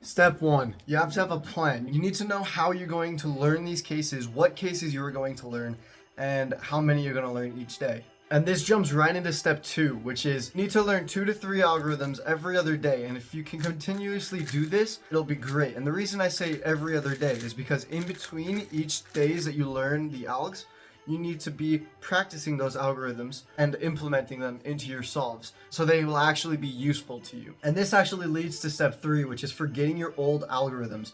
Step 1, you have to have a plan. You need to know how you're going to learn these cases, what cases you are going to learn, and how many you're going to learn each day. And this jumps right into step 2, which is you need to learn 2 to 3 algorithms every other day. And if you can continuously do this, it'll be great. And the reason I say every other day is because in between each days that you learn the algs, you need to be practicing those algorithms and implementing them into your solves so they will actually be useful to you. And this actually leads to step 3, which is forgetting your old algorithms.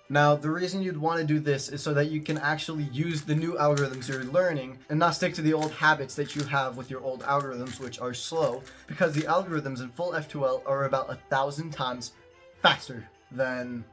Now, the reason you'd want to do this is so that you can actually use the new algorithms you're learning and not stick to the old habits that you have with your old algorithms, which are slow, because the algorithms in full F2L are about 1,000 times faster than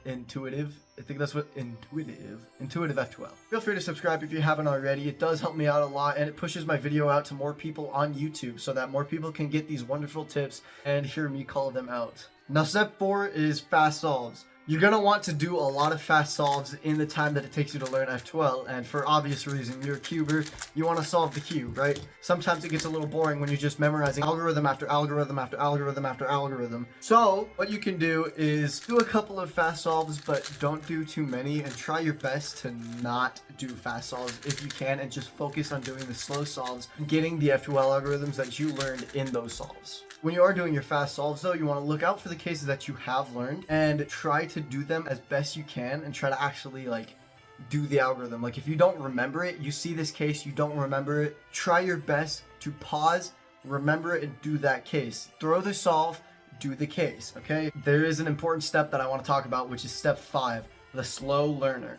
intuitive. I think that's what intuitive F2L. Feel free to subscribe if you haven't already. It does help me out a lot, and it pushes my video out to more people on YouTube so that more people can get these wonderful tips and hear me call them out. Now, step 4 is fast solves. You're going to want to do a lot of fast solves in the time that it takes you to learn F2L, and for obvious reason, you're a cuber, you want to solve the cube, right? Sometimes it gets a little boring when you're just memorizing algorithm after algorithm after algorithm after algorithm. So, what you can do is do a couple of fast solves, but don't do too many, and try your best to not do fast solves if you can, and just focus on doing the slow solves, getting the F2L algorithms that you learned in those solves. When you are doing your fast solves though, you want to look out for the cases that you have learned and try to do them as best you can and try to actually do the algorithm. Like if you don't remember it, you see this case, you don't remember it, try your best to pause, remember it, and do that case. Throw the solve, do the case, okay? There is an important step that I want to talk about, which is step 5, the slow learner.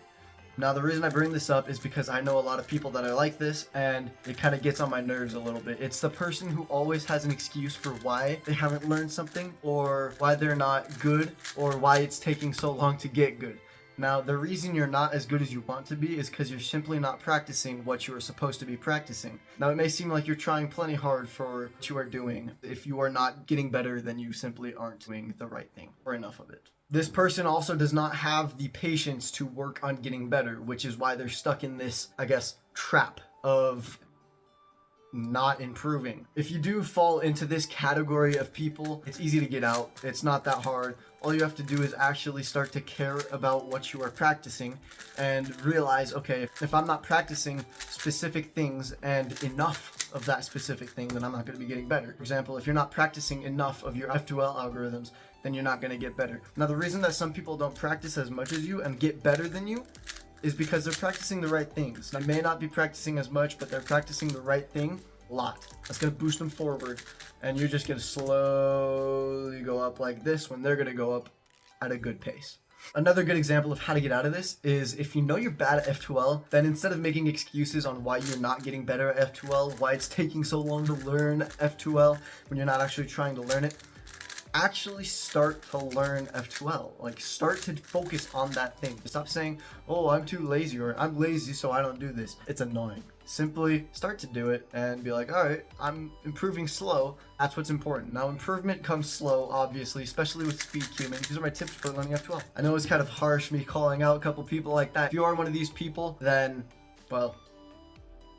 Now, the reason I bring this up is because I know a lot of people that are like this, and it kind of gets on my nerves a little bit. It's the person who always has an excuse for why they haven't learned something, or why they're not good, or why it's taking so long to get good. Now, the reason you're not as good as you want to be is because you're simply not practicing what you are supposed to be practicing. Now, it may seem like you're trying plenty hard for what you are doing. If you are not getting better, then you simply aren't doing the right thing, or enough of it. This person also does not have the patience to work on getting better, which is why they're stuck in this, I guess, trap of not improving. If you do fall into this category of people, it's easy to get out. It's not that hard. All you have to do is actually start to care about what you are practicing and realize, okay, if I'm not practicing specific things and enough of that specific thing, then I'm not going to be getting better. For example, if you're not practicing enough of your F2L algorithms, then you're not going to get better. Now, the reason that some people don't practice as much as you and get better than you is because they're practicing the right things. They may not be practicing as much, but they're practicing the right thing a lot. That's going to boost them forward, and you're just going to slowly go up like this when they're going to go up at a good pace. Another good example of how to get out of this is if you know you're bad at F2L, then instead of making excuses on why you're not getting better at F2L, why it's taking so long to learn F2L when you're not actually trying to learn it, actually start to learn F2L. Like, start to focus on that thing. Stop saying, oh, I'm too lazy, or I'm lazy so I don't do this. It's annoying. Simply start to do it and be like, all right, I'm improving slow. That's what's important. Now, improvement comes slow, obviously, especially with speed cubing. These are my tips for learning F2L. I know it's kind of harsh me calling out a couple people like that. If you are one of these people, then, well,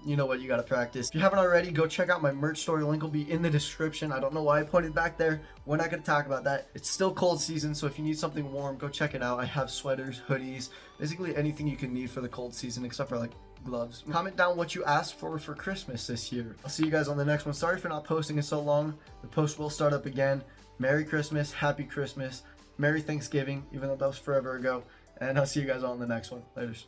you know what, you gotta practice. If you haven't already, go check out my merch store. Link will be in the description. I don't know why I pointed back there. We're not gonna talk about that. It's still cold season, so if you need something warm, go check it out. I have sweaters, hoodies, basically anything you can need for the cold season, except for gloves. Comment down what you asked for Christmas this year. I'll see you guys on the next one. Sorry for not posting in so long. The post will start up again. Merry Christmas, Happy Christmas, Merry Thanksgiving, even though that was forever ago. And I'll see you guys on the next one. Laters.